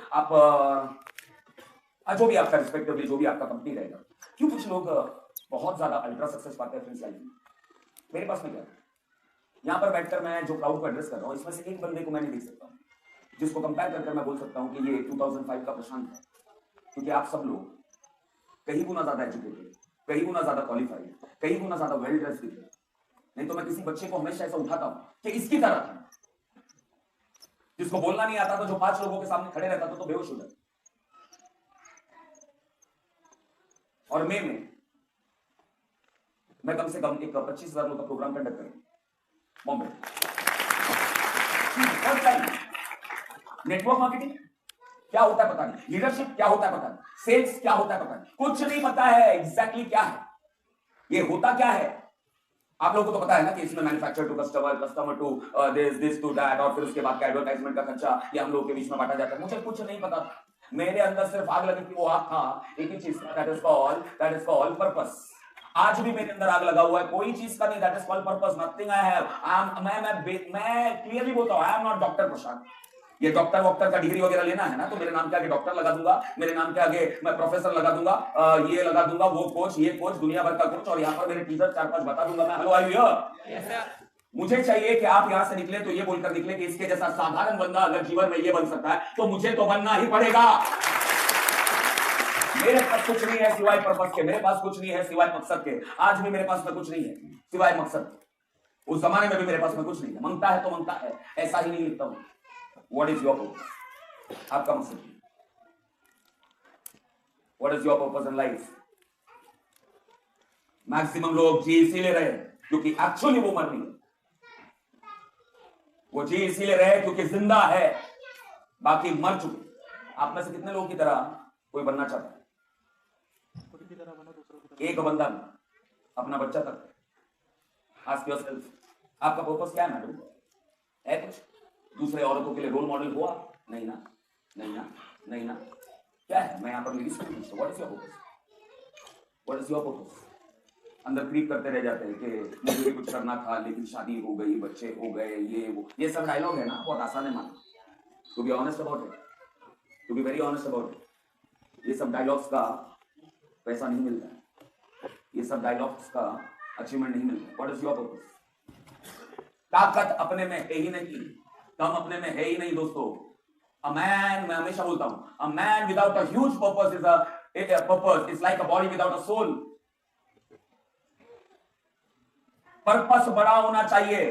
आप जो भी आपका रिस्पेक्टिवली जो भी आपका कंपनी रहेगा, क्यों कुछ लोग बहुत ज्यादा अल्ट्रा सक्सेस पाते हैं फ्रेंड्स लाइफ में? मेरे पास में क्या है? यहां पर बैठकर मैं जो क्राउड को एड्रेस कर रहा हूं, इसमें से एक बंदे को मैं नहीं देख सकता हूं जिसको कंपेयर करकर मैं बोल सकता हूं कि ये 2005 का प्रशांत है, क्योंकि आप सब लोग कहीं गुना ज्यादा एजुकेटेड, कहीं गुना ज्यादा क्वालिफाइड, कहीं गुना ज्यादा वेल ड्रेस्ड दिखते हैं। नहीं तो मैं किसी बच्चे को हमेशा ऐसा उठाता हूं कि इसकी तरह था, जिसको बोलना नहीं आता था, जो 5 लोगों के सामने खड़े रहता था तो बेहोश हो जाता। और मैं कम से कम एक 25,000 लोगों का प्रोग्राम कंडक्ट करूं बॉम्बे। नेटवर्क मार्केटिंग क्या होता है पता नहीं, लीडरशिप क्या होता है पता नहीं, सेल्स क्या होता है पता नहीं, कुछ नहीं पता है एग्जैक्टली क्या है, ये होता क्या है। आप लोगों को तो पता है ना कि इसमें manufacture to customer to this to that, और फिर उसके बाद का एडवर्टाइजमेंट का खर्चा ये हम लोगों के बीच में बांटा जाता है। मुझे कुछ नहीं पता था, मेरे अंदर सिर्फ आग लगी थी, वो आग था एक ही चीज का, दैट इज कॉल्ड पर्पस। आज भी मेरे अंदर आग लगा हुआ है, कोई चीज का नहीं, that is called purpose. Nothing I have. मैं क्लियरली बोलता हूं, आई एम नॉट डॉक्टर प्रशांत। ये डॉक्टर वॉक्टर का डिग्री वगैरह लेना है ना, तो मेरे नाम के आगे डॉक्टर लगा दूंगा, मेरे नाम के आगे मैं प्रोफेसर लगा दूंगा, ये लगा दूंगा, वो कोच, ये कोच, दुनिया भर का कोच, और यहाँ पर मेरे टीचर 4-5 बता दूंगा मैं। Hello, I hear. मुझे चाहिए कि आप यहां से निकले तो ये बोलकर निकले कि इसके जैसा साधारण बंदा अगर जीवन में ये बन सकता है तो मुझे तो बनना ही पड़ेगा। मेरे पास कुछ नहीं है सिवाय पर्पस के, मेरे पास कुछ नहीं है सिवाय मकसद के। आज भी मेरे पास में कुछ नहीं है सिवाय मकसद के। उस जमाने में भी मेरे पास में कुछ नहीं है। मांगता है तो मांगता है, ऐसा ही नहीं लिखता हूं। What is your purpose? आपका मकसद, what is your purpose in life? Maximum लोग जी इसीलिए रहे क्योंकि एक्चुअली वो मर नहीं है। वो जी इसीलिए रहे क्योंकि जिंदा है, बाकी मर चुके। आप में से कितने लोगों की तरह कोई बनना चाहता है? एक बंदा अपना बच्चा तक। आस्क योरसेल्फ, आपका पर्पस क्या है मैडम? है कुछ? दूसरे औरतों के लिए रोल मॉडल हुआ? नहीं ना, नहीं ना, नहीं ना। क्या है? मैं यहां पर लेडीज को पूछता हूं, what is your purpose? What is your purpose? अंदर क्रीप करते रह जाते हैं कि मुझे भी कुछ करना था लेकिन शादी हो गई, बच्चे हो गए, ये वो, ये सब डायलॉग है ना, बहुत आसान है मानो। To be honest about it, to be very honest about it, ये सब डायलॉग्स का पैसा नहीं मिलता है, ये सब डायलॉग्स का अचीवमेंट नहीं मिलता। What is your purpose? ताकत अपने में है ही नहीं, दम अपने में है ही नहीं दोस्तों। अ मैन, मैं हमेशा बोलता हूं, a man without a huge purpose is like a body without a soul. Purpose बड़ा होना चाहिए,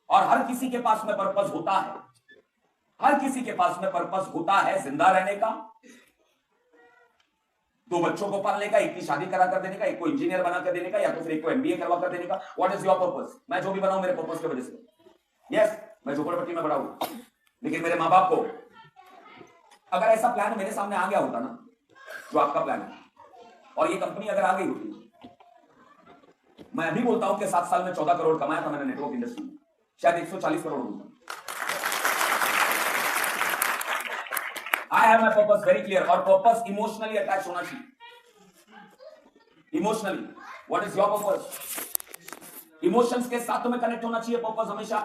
और हर किसी के पास में पर्पस होता है, हर किसी के पास में पर्पस होता है। जिंदा रहने का, 2 बच्चों को पालने का, एक की शादी करा कर देने का, एक को इंजीनियर बना कर देने का, या तो फिर एक को एमबीए करवा कर देने का। What is your purpose? मैं जो भी बनाऊं मेरे पर्पस की वजह से। यस, मैं झोपड़पट्टी में बड़ा हूं, लेकिन मेरे मां बाप को, अगर ऐसा प्लान मेरे सामने आ गया होता ना, जो आपका प्लान है, और ये कंपनी अगर आ गई होती, मैं अभी बोलता हूं कि 7 साल में 14 करोड़ कमाया था मैंने नेटवर्क इंडस्ट्री में, शायद 140 करोड़ होता। I have my purpose very clear, और पर्पस इमोशनली अटैच होना चाहिए। Emotionally, what is your purpose? Emotions के साथ तुम्हें कनेक्ट होना चाहिए पर्पस हमेशा।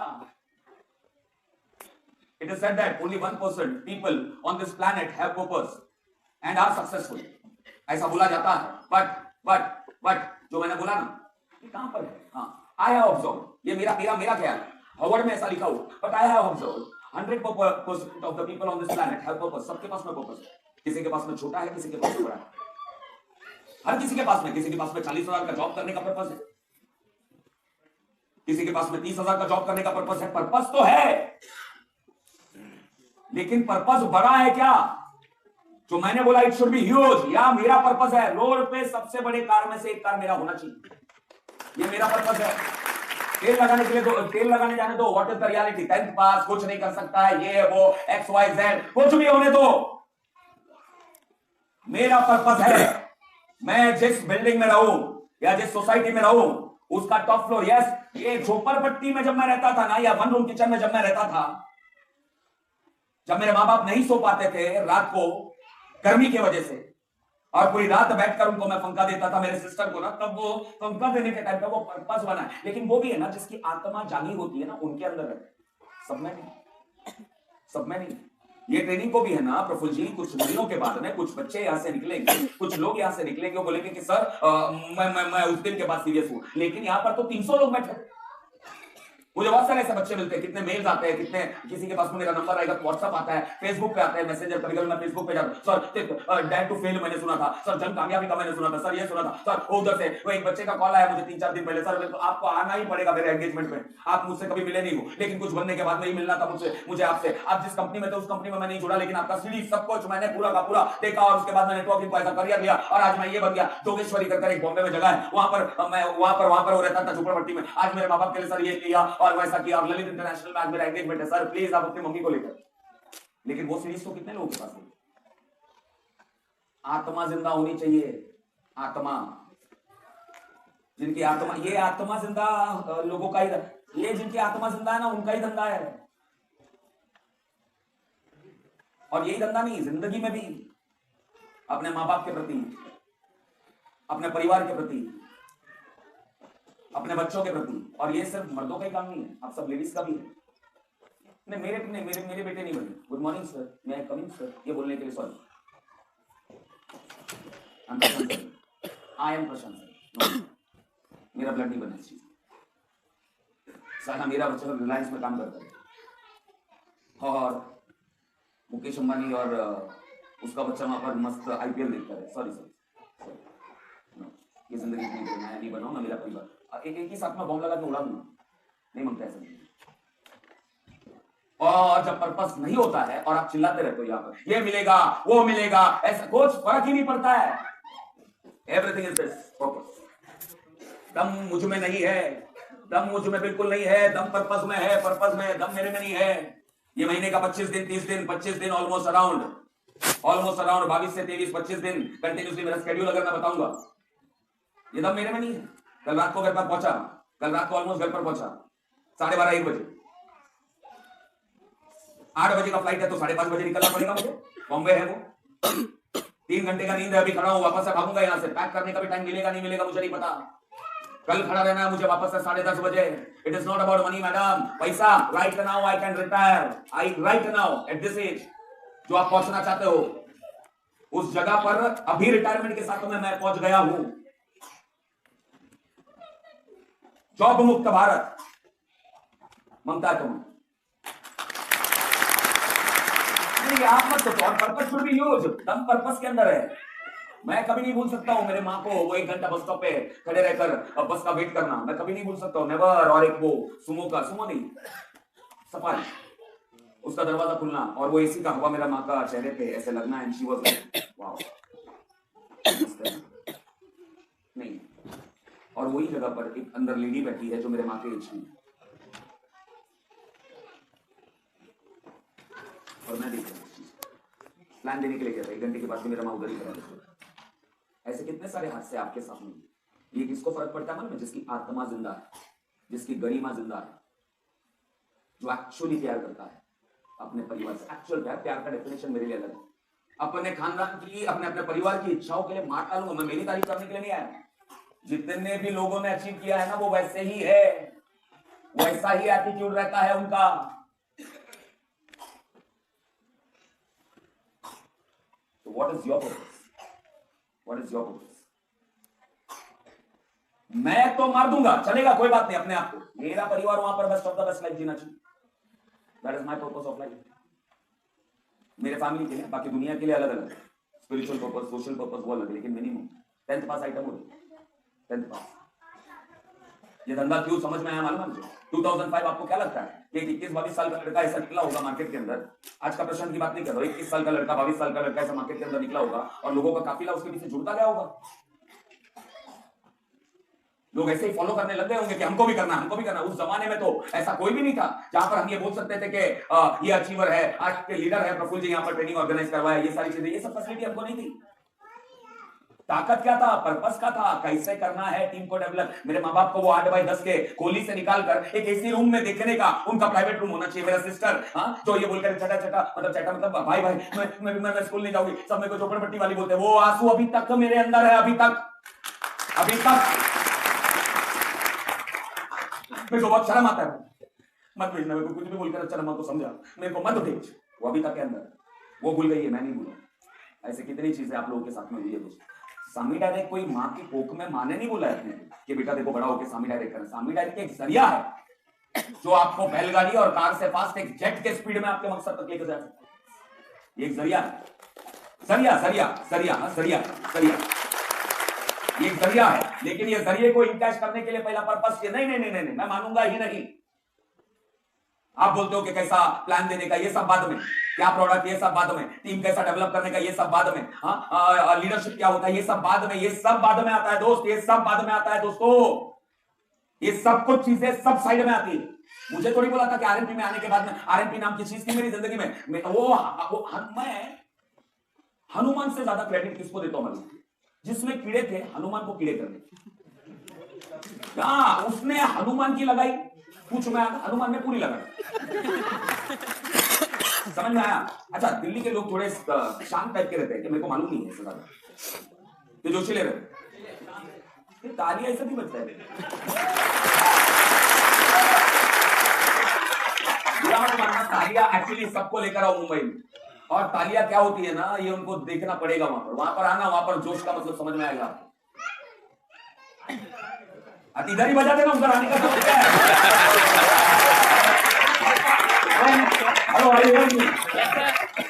It is said that only 1% people on this planet have purpose and are successful. ऐसा बोला जाता है, बट जो मैंने बोला ना, ये कहां पर है? हाँ, I have observed, ये मेरा ख्याल है, हार्वर्ड में ऐसा लिखा हो, but I have observed 100% of the people on this planet have purpose. सबके पास में पर्पस है, किसी के पास में छोटा है, किसी के पास में बड़ा है, हर किसी के पास में 40,000 का जॉब करने का पर्पस है, किसी के पास में 30,000 का जॉब करने का पर्पस है। पर्पस तो है, लेकिन पर्पस बड़ा है क्या? जो मैंने बोला, इट शुड बी ह्यूज। या मेरा पर्पस है रोड पे सबसे बड़े कार में से एक कार मेरा होना चाहिए, ये मेरा पर्पस है। तेल लगाने के लिए तो तेल लगाने जाने दो, what is the reality? 10th पास, कुछ नहीं कर सकता है, ये वो XYZ, कुछ भी होने दो, मेरा पर्पस है मैं जिस बिल्डिंग में रहूं या जिस सोसाइटी में रहूं उसका टॉप फ्लोर, यस, ये झोपड़पट्टी में जब मैं रहता था ना, या 1 रूम किचन में जब मैं रहता था, जब मेरे माँ बाप नहीं सो पाते थे रात को गर्मी की वजह से, और पूरी रात बैठकर उनको मैं पंखा देता था, मेरे सिस्टर को ना, तब वो पंखा देने के टाइम पे वो पर्पस बना है। लेकिन वो भी है ना, जिसकी आत्मा जागी होती है ना, उनके अंदर है, सब में नहीं, सब में नहीं। ये ट्रेनिंग को भी है ना प्रफुल्ल जी, कुछ महीनों के बाद में कुछ बच्चे यहां से निकलेंगे, कुछ लोग यहां से निकलेंगे, वो बोलेंगे कि सर मैं उस दिन के बाद सीरियस हूं। लेकिन यहां पर तो 300 लोग बैठे, मुझे बहुत सारे ऐसे बच्चे मिलते हैं, कितने मेल्स आते हैं, कितने, किसी के पास में मेरा नंबर आएगा, व्हाट्सएप आता है, फेसबुक पे आता है मैसेंजर, कभी कभी मैं फेसबुक पे जाता हूं, सर डेट टू फेल मैंने सुना था, सर जन कामयाबी का मैंने सुना था, सर ये सुना था, सर उधर से वो एक बच्चे का कॉल आया मुझे 3-4 दिन पहले, सर तो आपको आना ही पड़ेगा मेरे एंगेजमेंट में, आप मुझसे कभी मिले नहीं हो, लेकिन कुछ बनने के बाद में ही मिलना था मुझे आपसे, आप जिस कंपनी में थे उस कंपनी में मैं नहीं जुड़ा, लेकिन आपका सीडी सब कुछ मैंने पूरा का पूरा देखा, और उसके बाद मैं नेटवर्किंग को ऐसा करियर लिया, और आज मैं ये बन गया। जोगेश्वरी करकर एक बॉम्बे में जगह है, वहां पर वो रहता था झोपड़पट्टी में, आज मेरे माँ बाप के लिए सर ये किया और वैसा किया, और ललित इंटरनेशनल में आज मेरा एंगेजमेंट है, सर प्लीज आप अपनी मम्मी को लेकर। लेकिन वो सीरीज तो कितने लोगों के पास है? आत्मा जिंदा होनी चाहिए, आत्मा, जिनकी आत्मा, ये आत्मा जिंदा लोगों का ही, ये जिनकी आत्मा जिंदा है ना, उनका ही धंधा है। और यही धंधा नहीं, जिंदगी में भी अपने माँ बाप के प्रति, अपने परिवार के प्रति, अपने बच्चों के प्रति, और ये सिर्फ मर्दों का ही काम नहीं है, आप सब लेडीज का भी है। नहीं, मेरे बेटे नहीं बने, गुड मॉर्निंग सर, मैं कम इन सर, ये बोलने के लिए सॉरी, आई एम प्रशांत, मेरा ब्लड नहीं बना इस चीज। साला मेरा बच्चा रिलायंस में काम करता है, और मुकेश अंबानी और उसका बच्चा वहां पर मस्त IPL देखता है। सॉरी सर, ये जिंदगी मैं नहीं बनाऊं ना, मेरा परिवार एक ही साथ में बॉम्ब लगा के उड़ा दूंगा, नहीं मांगता ऐसा नहीं। और जब पर्पस नहीं होता है और आप चिल्लाते रहते हो यहाँ पर ये मिलेगा वो मिलेगा, ऐसा कुछ फर्क ही नहीं पड़ता है। Everything is this purpose. दम मुझ में नहीं है, दम मुझ में बिल्कुल नहीं है, दम पर्पस में है, पर्पस में दम मेरे में नहीं है। ये महीने का 25 दिन 30 दिन 25 दिन ऑलमोस्ट अराउंड 22 से 23 25 दिन कंटिन्यूसली मेरा स्केड्यूल अगर मैं बताऊंगा, ये दम मेरे में नहीं है। कल रात को घर पर पहुंचा, कल रात को ऑलमोस्ट घर पर पहुंचा 12:30 1 बजे, 8 बजे का फ्लाइट है तो 5:30 बजे निकलना पड़ेगा मुझे, बॉम्बे है वो, 3 घंटे का नींद है, अभी खड़ा हूं, वापस से भागूंगा यहाँ से, पैक करने का भी टाइम मिलेगा नहीं मिलेगा मुझे नहीं पता, कल खड़ा रहना है मुझे वापस से 10:30 बजे। It is not about money madam, पैसा, right now I can retire, I right now at this age, जो आप पहुंचना चाहते हो उस जगह पर अभी रिटायरमेंट के साथ में मैं पहुंच गया हूं। जॉब मुक्त भारत मांगता है तुम, आप मत सोचो। और पर्पस शुड बी यूज, दम पर्पस के अंदर है। मैं कभी नहीं भूल सकता हूं मेरे माँ को वो 1 घंटा बस स्टॉप पे खड़े रहकर बस का वेट करना, मैं कभी नहीं भूल सकता हूं, नेवर। और एक वो सुमो नहीं, सफारी, उसका दरवाजा खुलना और वो एसी का हवा मेरा माँ का चेहरे पे ऐसे लगना, एंड शी वाज वाओ नहीं। और वही जगह पर एक अंदर लेडी बैठी है जो मेरे माँ के एज की, और मैं देख रहा हूँ प्लान देने के लिए गया था। 1 घंटे के बाद मेरा माँ उधर ही खड़ा। ऐसे कितने सारे हादसे आपके सामने। ये किसको फर्क पड़ता है मन में? जिसकी आत्मा जिंदा है, जिसकी गरिमा जिंदा है, जो एक्चुअली प्यार करता है अपने परिवार से। एक्चुअल प्यार का डेफिनेशन मेरे लिए अलग है। अपने खानदान की, अपने अपने परिवार की इच्छाओं के लिए मार डालूंगा मैं, मेरी तारीफ करने के लिए नहीं आया। जितने भी लोगों ने अचीव किया है ना, वो वैसे ही है, वैसा ही एटीट्यूड रहता है उनका। So what is your purpose? What is your purpose? मैं तो मार दूंगा, चलेगा, कोई बात नहीं, अपने आप को, मेरा परिवार वहां पर best of the best life जीना चाहिए। That is my purpose of life. मेरे फैमिली के लिए, बाकी दुनिया के लिए अलग अलग, स्पिरिचुअल पर्पस, सोशल पर्पस वो अलग, लेकिन मिनिमम 10th पास आइटम हो, 10th पास। ये धंधा क्यों समझ में आया मालूम है? 2005 आपको क्या लगता है कि 21-22 साल का लड़का ऐसा निकला होगा मार्केट के अंदर? आज का प्रश्न की बात नहीं कर रहा, 21 साल का लड़का, 22 साल का लड़का ऐसा मार्केट के अंदर निकला होगा और लोगों का काफिला उसके पीछे जुड़ता गया होगा। लोग ऐसे ही फॉलो करने लग गए होंगे कि हमको भी करना, हमको भी करना। उस जमाने में तो ऐसा कोई भी नहीं था जहां पर हम ये बोल सकते थे कि ये अचीवर है, आज के लीडर है प्रफुल्ल जी, यहाँ पर ट्रेनिंग ऑर्गेनाइज करवाया, ये सारी चीजें, ये सब फैसिलिटी हमको नहीं थी। ताकत क्या था? पर्पस का था, कैसे करना है टीम को डेवलप। मेरे माँ बाप को वो 8x10 के कोहली से निकालकर एक एसी रूम में देखने का उनका प्राइवेट रूम होना चाहिए। मेरा सिस्टर जो ये बोलकर चटा मतलब भाई मैं स्कूल नहीं जाऊंगी, सब मेरे को झोपड़पट्टी वाली बोलते हैं, वो आंसू अभी तक मेरे अंदर है, अभी तक मेरे को बहुत शर्म आता है। मत भेजना मेरे को, कुछ भी बोलकर अच्छा लम्हा को समझा, मेरे को मत भेज, वो अभी तक के अंदर, वो भूल गई है, मैं नहीं भूला। ऐसे कितनी चीजें आप लोगों के साथ में हुई है दोस्तों। सामी डायरेक्ट कोई माँ की कोख में, माँ ने नहीं बोला है कि बेटा देखो बड़ा होकर सामी डायरेक्ट करना। सामी डायरेक्ट एक जरिया है जो आपको बैलगाड़ी और कार से फास्ट एक जेट के स्पीड में आपके मकसद तक लेकर जा सकता है। एक जरिया है, सरिया ये जरिया है, लेकिन ये जरिए को इनकैश करने के लिए पहला पर्पस नहीं, मैं मानूंगा ही नहीं। आप बोलते हो कि कैसा प्लान देने का, ये सब बाद में, क्या प्रोडक्ट, ये सब बाद में, टीम कैसा डेवलप करने का, ये सब बाद में, लीडरशिप क्या होता है, ये सब बाद में, ये सब बाद में आता है दोस्त, ये सब बाद में आता है दोस्तों। ये सब कुछ चीजें सब साइड में आती है। मुझे थोड़ी बोला था कि आरएमपी में आने के बाद में, आरएमपी नाम की चीज थी मेरी जिंदगी में, मैं हनुमान से ज्यादा क्रेडिट किसको देता हूं मालूम? जिसमें कीड़े थे, हनुमान को कीड़े करने, उसने हनुमान की लगाई, पूछ में हनुमान ने पूरी लगाई। समझ में आया? अच्छा, दिल्ली के लोग थोड़े शांत टाइप के रहते हैं कि मेरे को मालूम नहीं है इससे ज्यादा, तो जोशीले रहते। तालियां ऐसा भी बचता है। तालियां एक्चुअली सबको लेकर आओ मुंबई में, और तालियां क्या होती है ना, ये उनको देखना पड़ेगा। वहां पर आना, वहां पर जोश का मतलब समझ में आएगा। इधर ही बजा देना, उधर आने का मतलब क्या है?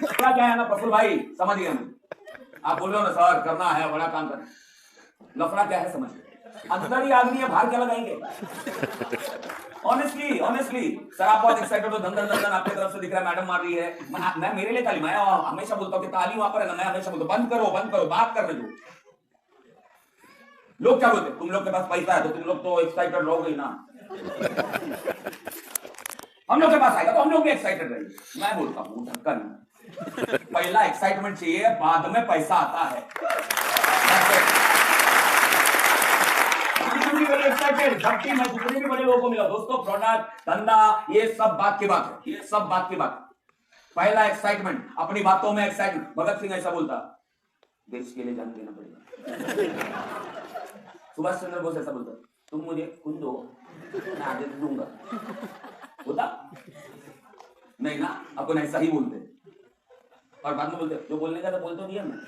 लफड़ा क्या है ना प्रफुल्ल भाई, समझ गए हम। आप बोल रहे हो ना सर करना है, बड़ा काम करना, लफड़ा क्या है समझ, अंदर ही आदमी है, बाहर क्या लगाएंगे? ऑनेस्टली सर आप बहुत एक्साइटेड हो, धन आपकी तरफ से दिख रहा है, मैडम मार रही है। मैं मेरे लिए ताली, मैं हमेशा बोलता हूँ कि ताली वहां पर है ना, मैं हमेशा बोलता हूँ बंद करो, बात करने दो। लोग क्या बोलते, तुम लोग के पास पैसा है तो तुम लोग तो एक्साइटेड रहोगे ना, हम लोग के पास आएगा तो हम लोग भी एक्साइटेड रहेंगे। मैं बोलता हूँ ढक्कन, पहला एक्साइटमेंट चाहिए, बाद में पैसा आता है। भक्ति में जितने भी बड़े लोगों को मिला दोस्तों, प्रोडक्ट, धंधा, ये सब बात की बात है, ये सब बात की बात। पहला एक्साइटमेंट, अपनी बातों में एक्साइटमेंट। भगत सिंह ऐसा बोलता, देश के लिए जान देना पड़ेगा। सुभाष चंद्र बोस ऐसा बोलता, तुम मुझे खून दो, मैं आगे दूंगा। होता नहीं ना, अपन ऐसा ही बोलते। और बाद में बोलते जो बोलने का तो बोल तो दिया मैं।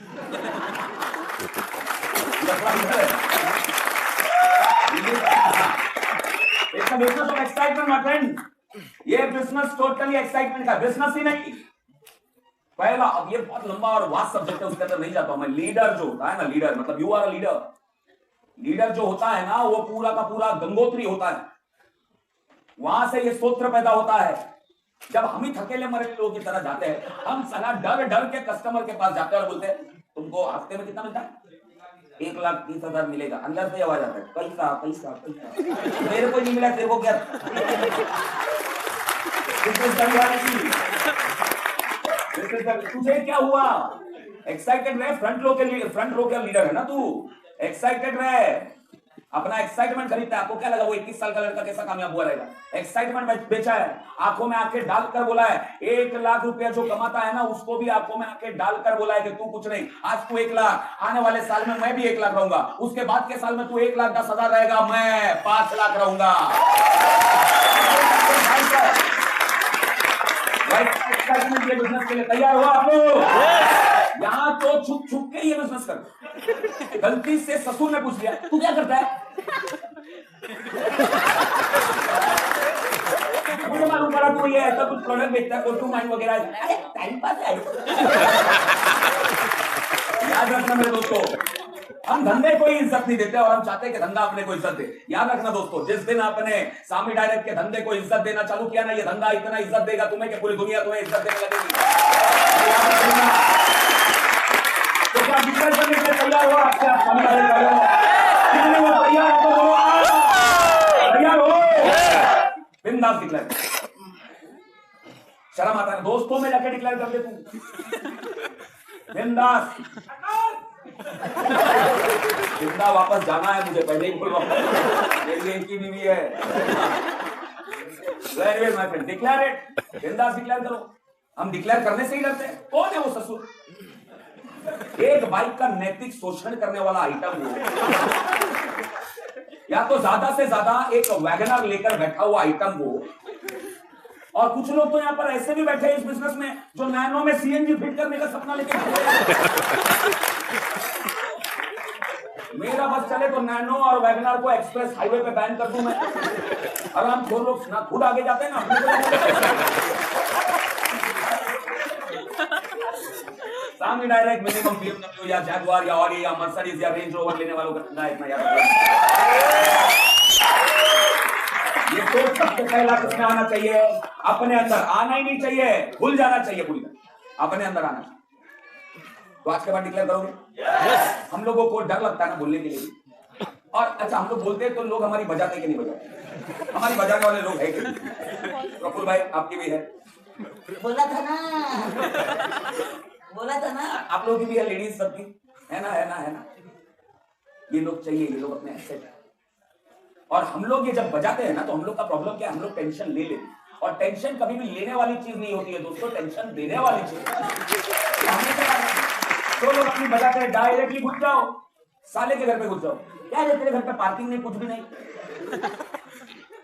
It's a business of excitement my friend. ये बिजनेस टोटली एक्साइटमेंट का बिजनेस ही नहीं। पहला, अब ये बहुत लंबा और वास्ट सब्जेक्ट है, उसके अंदर नहीं जाता हूं मैं। लीडर जो होता है ना, लीडर मतलब you are a leader. Leader जो होता है ना, वो पूरा का पूरा गंगोत्री होता है। वहां से ये सूत्र पैदा होता है। जब हम ही थकेले मरे लोगों की तरह जाते हैं, हम सला डर डर के कस्टमर के पास जाते हैं और बोलते हैं तुमको हफ्ते में कितना मिलता है? 1,30,000 मिलेगा। अंदर से आवाज आता है पैसा पैसा पैसा। मेरे को नहीं मिला, तेरे को क्या? तुझे क्या हुआ? एक्साइटेड रहे। फ्रंट रो के लीडर है ना तू, एक्साइटेड रहे। अपना एक्साइटमेंट खरीदता है। आपको क्या लगा वो 21 साल का लड़का कैसा कामयाब हुआ रहेगा? एक्साइटमेंट बेचा है, आंखों में आंखें डालकर बोला है। 1 लाख रुपया जो कमाता है ना, उसको भी आंखों में आंखें डालकर बोला है कि तू कुछ नहीं, आज तू 1 लाख, आने वाले साल में मैं भी 1 लाख रहूंगा, उसके बाद के साल में तू 1,10,000 रहेगा, मैं 5 लाख रहूंगा। एक्साइटमेंट के बिजनेस के लिए तैयार हुआ आप लोग? यहां तो छुप छुप के ये बिजनेस कर। गलती से ससुर ने पूछ लिया तू क्या करता है? मुझे मालूम पड़ा तू ये ऐसा कुछ प्रोडक्ट बेचता है, फोटो माइन वगैरह। अरे टाइम पास है। याद रखना मेरे दोस्तों, हम धंधे को ही इज्जत नहीं देते और हम चाहते हैं कि धंधा अपने को इज्जत दे। याद रखना दोस्तों, जिस दिन आपने सामी डायरेक्ट के धंधे को इज्जत देना चालू किया ना, ये धंधा इतना इज्जत देगा तुम्हें कि पूरी दुनिया तुम्हें इज्जत देने लगेगी। तो क्या डिक्लेयर करने के लिए तैयार हो? आपसे आप सामी डायरेक्ट कितने वो तैयार है तो बोलो तैयार हो। बिंदास डिक्लेयर। शर्म आता है दोस्तों में जाके डिक्लेयर कर दे तू बिंदास। जिंदा वापस जाना है मुझे, पहले ही बोल रहा हूं, मेरी एक ही बीवी है। Very well my friend, declare it. बिंदास डिक्लेयर करो। हम डिक्लेयर करने से ही डरते हैं। कौन है वो ससुर? एक बाइक का नैतिक शोषण करने वाला आइटम हो, या तो ज्यादा से ज्यादा एक वैगनर लेकर बैठा हुआ आइटम हो। और कुछ लोग तो यहां पर ऐसे भी बैठे हैं इस बिजनेस में जो नैनो में सीएनजी फिट करने का सपना लेके मेरा बस चले तो नैनो और वैगनर को एक्सप्रेस हाईवे पे बैन कर दूं मैं। आराम खोल लोग ना खुद आगे जाते हैं ना। सामी डायरेक्ट मिनिमम BMW या जैगुआर या ऑडी या मर्सिडीज या रेंज रोवर लेने वालों का धंधा इतना याद रखना। ये तो सबसे पहला किसमें आना चाहिए? अपने अंदर। आना ही नहीं चाहिए, भूल जाना चाहिए पूरी तरह, अपने अंदर आना चाहिए। तो आज के बाद डिक्लेयर करोगे? हम लोगों को डर लगता है ना बोलने के लिए। और अच्छा, हम लोग बोलते हैं तो लोग हमारी बजाते कि नहीं बजाते? हमारी बजाने वाले लोग है कि नहीं? प्रफुल्ल भाई आपकी भी है। बोला था ना आप लोगों की भी है, लेडीज सबकी है ना, है ना, है ना। ये लोग चाहिए, ये लोग अपने एसेट। और हम लोग ये जब बजाते हैं ना, तो हम लोग का प्रॉब्लम क्या है? हम लोग टेंशन ले लेते हैं। और टेंशन कभी भी लेने वाली चीज नहीं होती है दोस्तों, टेंशन देने वाली चीज। तो लोग अपनी बजाते हैं, डायरेक्टली घुस जाओ, साले के घर पे घुस जाओ। क्या है तेरे घर पे? पार्किंग नहीं, कुछ भी नहीं।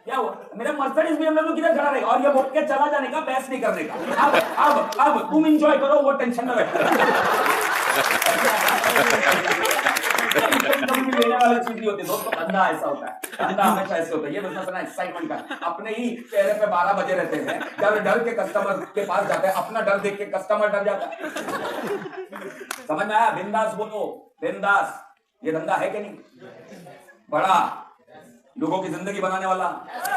क्या हुआ? मेरा मर्सिडीज BMW किधर खड़ा रहेगा? और ये बोल के चला जाने का, बहस नहीं करने का। अब तुम एंजॉय करो, वो टेंशन में बैठो। कभी भी लेने वाली चीज नहीं होती दोस्तों। धंधा ऐसा होता है, धंधा हमेशा ऐसे होता है। ये बिजनेस ना एक्साइटमेंट का। अपने ही चेहरे पे 12 बजे रहते हैं, डर डर के कस्टमर के पास जाते हैं। अपना डर देख के कस्टमर डर जाता है। समझ में आया? बिंदास बोलो, बिंदास। ये धंधा है कि नहीं? बड़ा लोगों की जिंदगी बनाने वाला।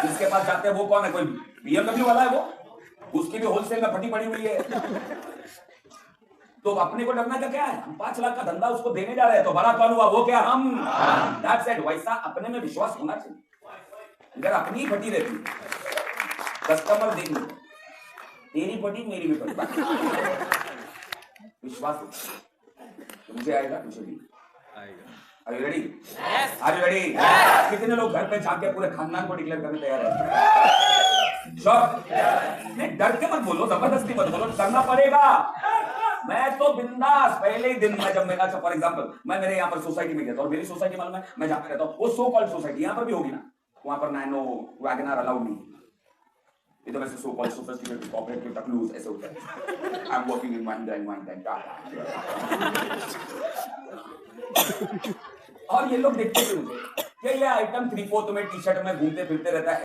जिसके पास जाते हैं वो कौन है? कोई BMW वाला है वो, उसकी भी होलसेल में फटी पड़ी हुई है। तो अपने को डरना का क्या है? हम 5 लाख का धंधा उसको देने जा रहे हैं, तो बड़ा कौन हुआ? वो क्या? हम। That's it. वैसा अपने में विश्वास होना चाहिए। अगर अपनी फटी रहती, कस्टमर देख लो, तेरी फटी मेरी भी फटी, विश्वास तो मुझे आएगा, तुझे भी आएगा। Are you ready? Yes. Are you ready? Yes. कितने लोग घर पे जाके पूरे खानदान को डिक्लेयर करने तैयार हैं? श्योर? नहीं, डर के मत बोलो, जबरदस्ती मत बोलो, करना पड़ेगा। मैं तो बिंदास पहले ही दिन में, जब मैं, अच्छा फॉर एग्जांपल मैं मेरे यहाँ पर सोसाइटी में गया था, और मेरी सोसाइटी मालूम है मैं जहाँ पे रहता हूँ, वो सो कॉल्ड सोसाइटी, यहाँ पर भी होगी ना, वहां पर नैनो वैगनर अलाउड नहीं। ये तो वैसे सो कॉल्ड सोफिस्टिकेटेड कॉर्पोरेट टकलूस ऐसे होता है। I am working in Mahindra and Mahindra Tata. और ये लोग देखते थे मुझे कि ये आइटम 3/4 में टी शर्ट में घूमते फिरते रहता है।